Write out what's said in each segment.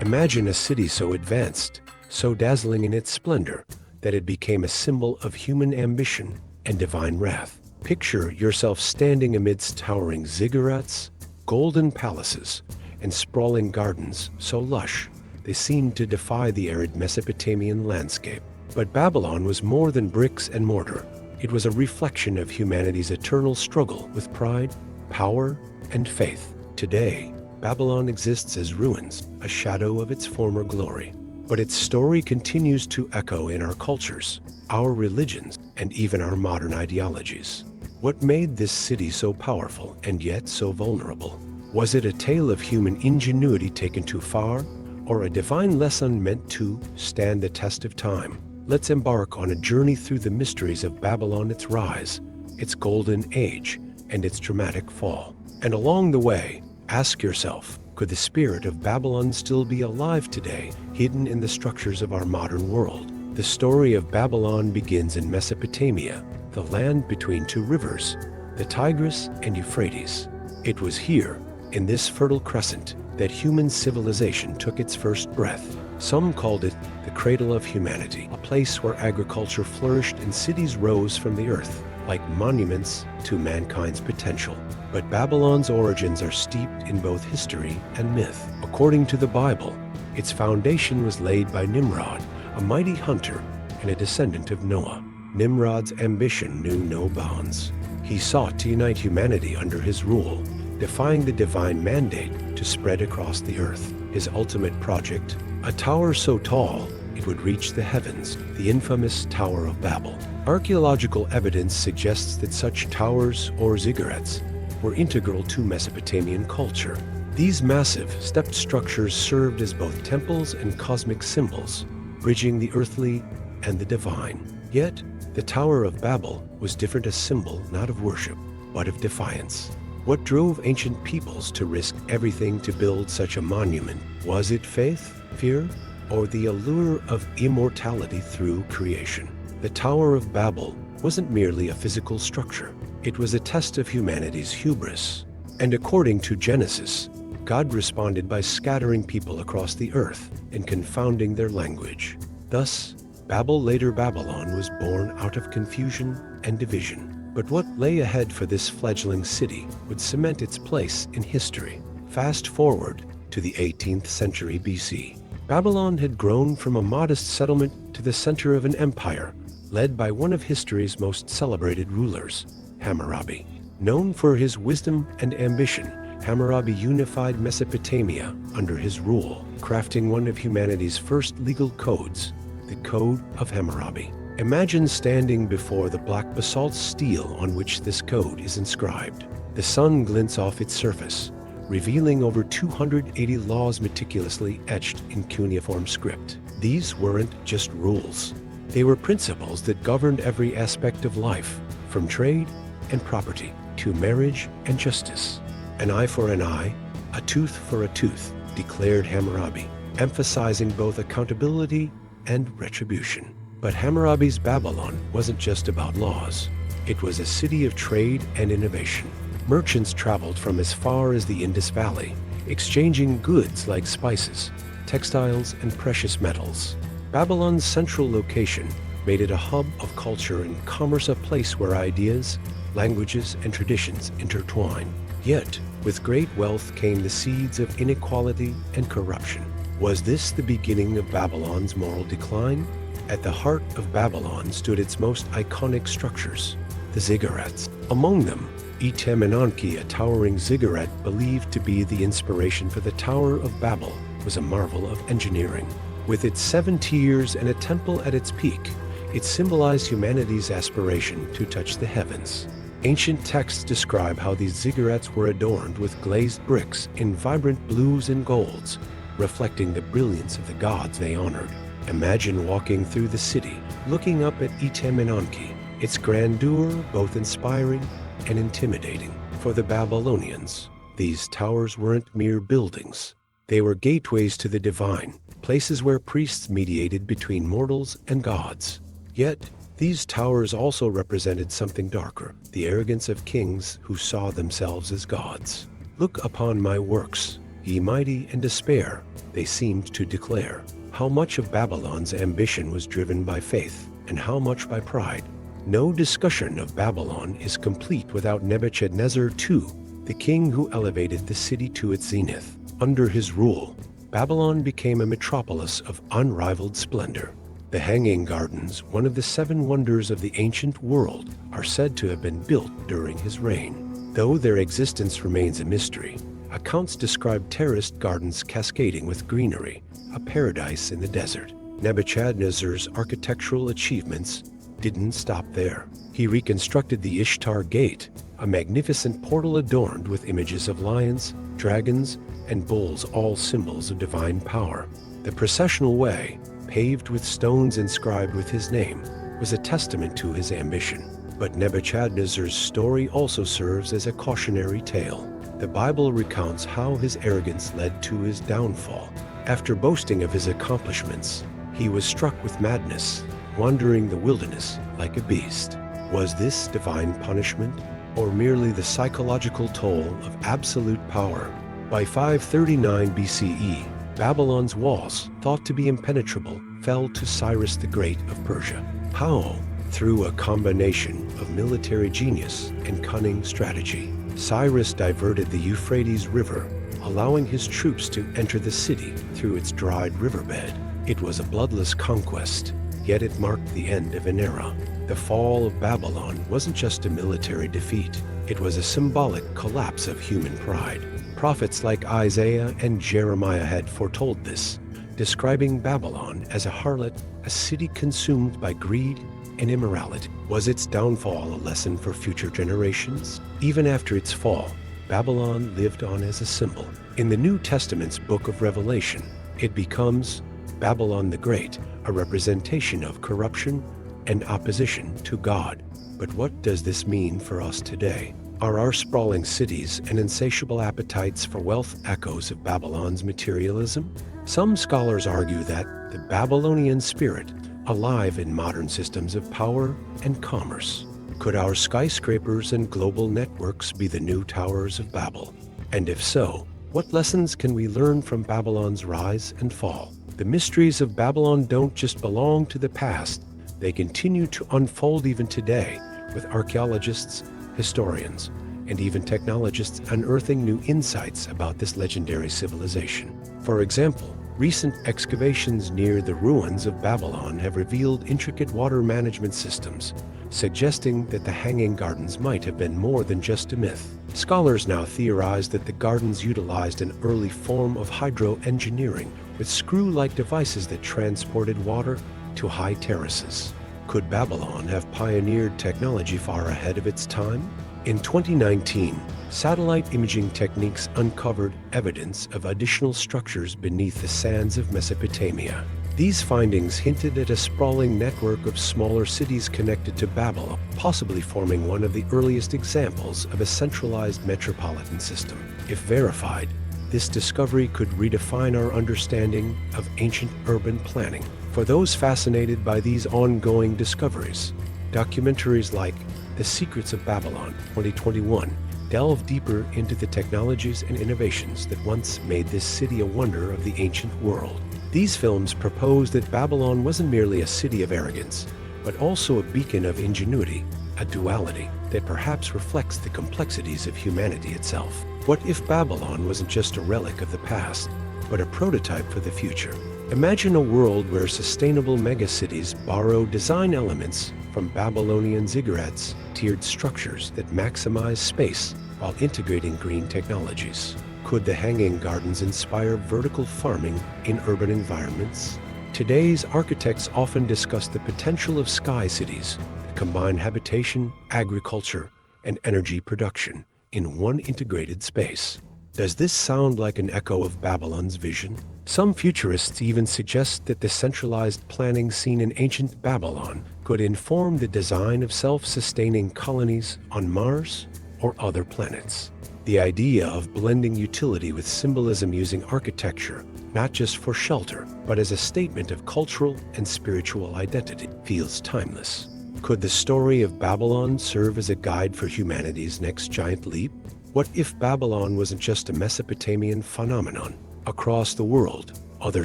Imagine a city so advanced, so dazzling in its splendor, that it became a symbol of human ambition and divine wrath. Picture yourself standing amidst towering ziggurats, golden palaces, and sprawling gardens so lush they seemed to defy the arid Mesopotamian landscape. But Babylon was more than bricks and mortar. It was a reflection of humanity's eternal struggle with pride, power, and faith. Today, Babylon exists as ruins, a shadow of its former glory. But its story continues to echo in our cultures, our religions, and even our modern ideologies. What made this city so powerful and yet so vulnerable? Was it a tale of human ingenuity taken too far, or a divine lesson meant to stand the test of time? Let's embark on a journey through the mysteries of Babylon, its rise, its golden age, and its dramatic fall. And along the way, ask yourself, could the spirit of Babylon still be alive today, hidden in the structures of our modern world? The story of Babylon begins in Mesopotamia, the land between two rivers, the Tigris and Euphrates. It was here, in this fertile crescent, that human civilization took its first breath. Some called it the cradle of humanity, a place where agriculture flourished and cities rose from the earth, like monuments to mankind's potential. But Babylon's origins are steeped in both history and myth. According to the Bible, its foundation was laid by Nimrod, a mighty hunter and a descendant of Noah. Nimrod's ambition knew no bounds. He sought to unite humanity under his rule, defying the divine mandate to spread across the earth. His ultimate project, a tower so tall it would reach the heavens, the infamous Tower of Babel. Archaeological evidence suggests that such towers, or ziggurats, were integral to Mesopotamian culture. These massive, stepped structures served as both temples and cosmic symbols, bridging the earthly and the divine. Yet, the Tower of Babel was different, a symbol not of worship, but of defiance. What drove ancient peoples to risk everything to build such a monument? Was it faith, fear, or the allure of immortality through creation? The Tower of Babel wasn't merely a physical structure. It was a test of humanity's hubris. And according to Genesis, God responded by scattering people across the earth and confounding their language. Thus, Babel, later Babylon, was born out of confusion and division. But what lay ahead for this fledgling city would cement its place in history. Fast forward to the 18th century BC. Babylon had grown from a modest settlement to the center of an empire, led by one of history's most celebrated rulers, Hammurabi. Known for his wisdom and ambition, Hammurabi unified Mesopotamia under his rule, crafting one of humanity's first legal codes, the Code of Hammurabi. Imagine standing before the black basalt stele on which this code is inscribed. The sun glints off its surface, revealing over 280 laws meticulously etched in cuneiform script. These weren't just rules. They were principles that governed every aspect of life, from trade and property to marriage and justice. An eye for an eye, a tooth for a tooth, declared Hammurabi, emphasizing both accountability and retribution. But Hammurabi's Babylon wasn't just about laws. It was a city of trade and innovation. Merchants traveled from as far as the Indus Valley, exchanging goods like spices, textiles, and precious metals. Babylon's central location made it a hub of culture and commerce, a place where ideas, languages, and traditions intertwine. Yet, with great wealth came the seeds of inequality and corruption. Was this the beginning of Babylon's moral decline? At the heart of Babylon stood its most iconic structures, the ziggurats. Among them, Etemenanki, a towering ziggurat believed to be the inspiration for the Tower of Babel, was a marvel of engineering. With its 7 tiers and a temple at its peak, it symbolized humanity's aspiration to touch the heavens. Ancient texts describe how these ziggurats were adorned with glazed bricks in vibrant blues and golds, reflecting the brilliance of the gods they honored. Imagine walking through the city, looking up at Etemenanki, its grandeur both inspiring and intimidating. For the Babylonians, these towers weren't mere buildings. They were gateways to the divine, places where priests mediated between mortals and gods. Yet, these towers also represented something darker, the arrogance of kings who saw themselves as gods. "Look upon my works," Ye mighty in despair, they seemed to declare. How much of Babylon's ambition was driven by faith, and how much by pride? No discussion of Babylon is complete without Nebuchadnezzar II, the king who elevated the city to its zenith. Under his rule, Babylon became a metropolis of unrivaled splendor. The Hanging Gardens, one of the 7 wonders of the ancient world, are said to have been built during his reign. Though their existence remains a mystery, accounts describe terraced gardens cascading with greenery, a paradise in the desert. Nebuchadnezzar's architectural achievements didn't stop there. He reconstructed the Ishtar Gate, a magnificent portal adorned with images of lions, dragons, and bulls, all symbols of divine power. The processional way, paved with stones inscribed with his name, was a testament to his ambition. But Nebuchadnezzar's story also serves as a cautionary tale. The Bible recounts how his arrogance led to his downfall. After boasting of his accomplishments, he was struck with madness, wandering the wilderness like a beast. Was this divine punishment, or merely the psychological toll of absolute power? By 539 BCE, Babylon's walls, thought to be impenetrable, fell to Cyrus the Great of Persia. How? Through a combination of military genius and cunning strategy. Cyrus diverted the Euphrates River, allowing his troops to enter the city through its dried riverbed. It was a bloodless conquest, yet it marked the end of an era. The fall of Babylon wasn't just a military defeat, it was a symbolic collapse of human pride. Prophets like Isaiah and Jeremiah had foretold this, describing Babylon as a harlot, a city consumed by greed and immorality. Was its downfall a lesson for future generations? Even after its fall, Babylon lived on as a symbol. In the New Testament's book of Revelation, it becomes Babylon the Great, a representation of corruption and opposition to God. But what does this mean for us today? Are our sprawling cities and insatiable appetites for wealth echoes of Babylon's materialism? Some scholars argue that the Babylonian spirit, alive in modern systems of power and commerce. Could our skyscrapers and global networks be the new towers of Babel? And if so, what lessons can we learn from Babylon's rise and fall? The mysteries of Babylon don't just belong to the past, they continue to unfold even today, with archaeologists, historians, and even technologists unearthing new insights about this legendary civilization. For example, recent excavations near the ruins of Babylon have revealed intricate water management systems, suggesting that the Hanging Gardens might have been more than just a myth. Scholars now theorize that the gardens utilized an early form of hydroengineering, with screw-like devices that transported water to high terraces. Could Babylon have pioneered technology far ahead of its time? In 2019, satellite imaging techniques uncovered evidence of additional structures beneath the sands of Mesopotamia. These findings hinted at a sprawling network of smaller cities connected to Babylon, possibly forming one of the earliest examples of a centralized metropolitan system. If verified, this discovery could redefine our understanding of ancient urban planning. For those fascinated by these ongoing discoveries, documentaries like The Secrets of Babylon 2021 delve deeper into the technologies and innovations that once made this city a wonder of the ancient world. These films propose that Babylon wasn't merely a city of arrogance, but also a beacon of ingenuity, a duality that perhaps reflects the complexities of humanity itself. What if Babylon wasn't just a relic of the past, but a prototype for the future? Imagine a world where sustainable megacities borrow design elements from Babylonian ziggurats, tiered structures that maximize space while integrating green technologies. Could the Hanging Gardens inspire vertical farming in urban environments? Today's architects often discuss the potential of sky cities that combine habitation, agriculture, and energy production in one integrated space. Does this sound like an echo of Babylon's vision? Some futurists even suggest that the centralized planning seen in ancient Babylon could inform the design of self-sustaining colonies on Mars or other planets. The idea of blending utility with symbolism using architecture, not just for shelter, but as a statement of cultural and spiritual identity, feels timeless. Could the story of Babylon serve as a guide for humanity's next giant leap? What if Babylon wasn't just a Mesopotamian phenomenon? Across the world, other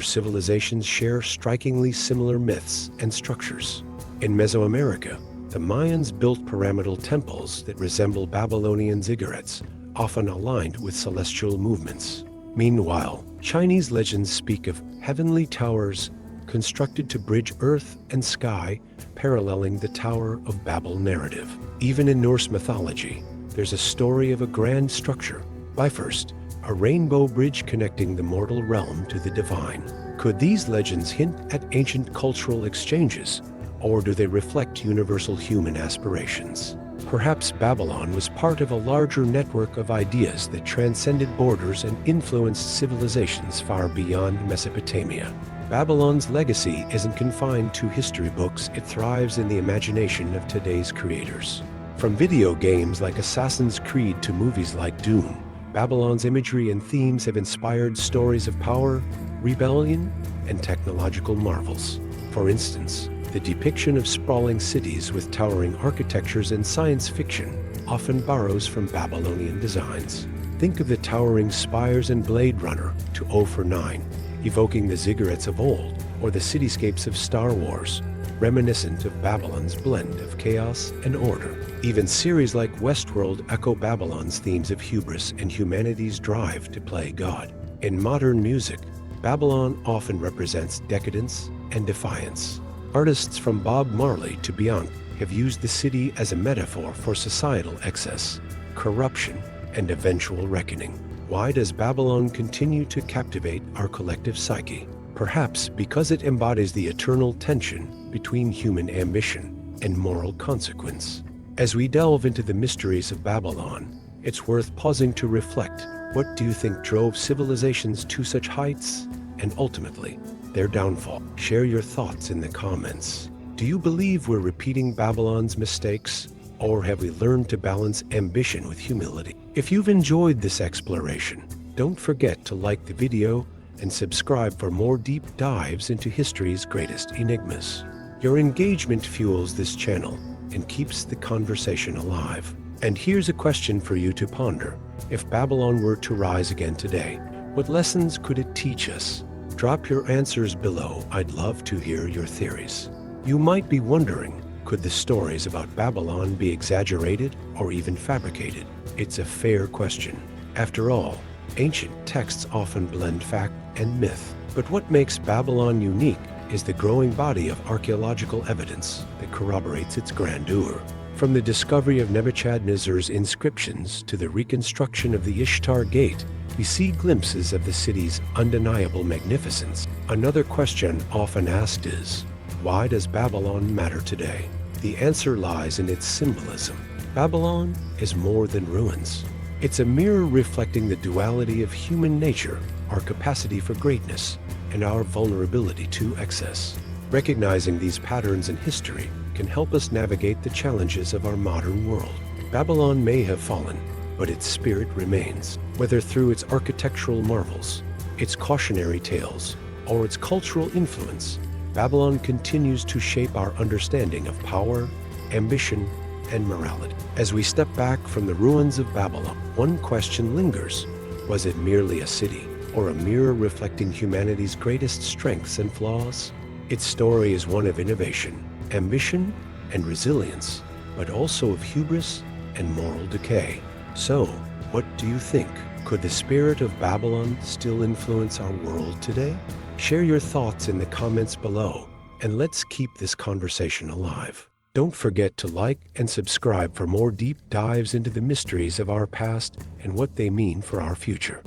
civilizations share strikingly similar myths and structures. In Mesoamerica, the Mayans built pyramidal temples that resemble Babylonian ziggurats, often aligned with celestial movements. Meanwhile, Chinese legends speak of heavenly towers constructed to bridge earth and sky, paralleling the Tower of Babel narrative. Even in Norse mythology, there's a story of a grand structure, Bifrost, a rainbow bridge connecting the mortal realm to the divine. Could these legends hint at ancient cultural exchanges, or do they reflect universal human aspirations? Perhaps Babylon was part of a larger network of ideas that transcended borders and influenced civilizations far beyond Mesopotamia. Babylon's legacy isn't confined to history books, it thrives in the imagination of today's creators. From video games like Assassin's Creed to movies like Dune, Babylon's imagery and themes have inspired stories of power, rebellion, and technological marvels. For instance, the depiction of sprawling cities with towering architectures in science fiction often borrows from Babylonian designs. Think of the towering spires in Blade Runner to 0 for 9, evoking the ziggurats of old, or the cityscapes of Star Wars, reminiscent of Babylon's blend of chaos and order. Even series like Westworld echo Babylon's themes of hubris and humanity's drive to play God. In modern music, Babylon often represents decadence and defiance. Artists from Bob Marley to Beyonce have used the city as a metaphor for societal excess, corruption, and eventual reckoning. Why does Babylon continue to captivate our collective psyche? Perhaps because it embodies the eternal tension between human ambition and moral consequence. As we delve into the mysteries of Babylon, it's worth pausing to reflect. What do you think drove civilizations to such heights, and ultimately, their downfall? Share your thoughts in the comments. Do you believe we're repeating Babylon's mistakes, or have we learned to balance ambition with humility? If you've enjoyed this exploration, don't forget to like the video and subscribe for more deep dives into history's greatest enigmas. Your engagement fuels this channel and keeps the conversation alive. And here's a question for you to ponder. If Babylon were to rise again today, what lessons could it teach us? Drop your answers below. I'd love to hear your theories. You might be wondering, could the stories about Babylon be exaggerated or even fabricated? It's a fair question. After all, ancient texts often blend fact and myth. But what makes Babylon unique is the growing body of archaeological evidence that corroborates its grandeur. From the discovery of Nebuchadnezzar's inscriptions to the reconstruction of the Ishtar Gate, we see glimpses of the city's undeniable magnificence. Another question often asked is, why does Babylon matter today? The answer lies in its symbolism. Babylon is more than ruins. It's a mirror reflecting the duality of human nature, our capacity for greatness, and our vulnerability to excess. Recognizing these patterns in history can help us navigate the challenges of our modern world. Babylon may have fallen, but its spirit remains. Whether through its architectural marvels, its cautionary tales, or its cultural influence, Babylon continues to shape our understanding of power, ambition, and morality. As we step back from the ruins of Babylon, one question lingers. Was it merely a city, or a mirror reflecting humanity's greatest strengths and flaws? Its story is one of innovation, ambition, and resilience, but also of hubris and moral decay. So, what do you think? Could the spirit of Babylon still influence our world today? Share your thoughts in the comments below, and let's keep this conversation alive. Don't forget to like and subscribe for more deep dives into the mysteries of our past and what they mean for our future.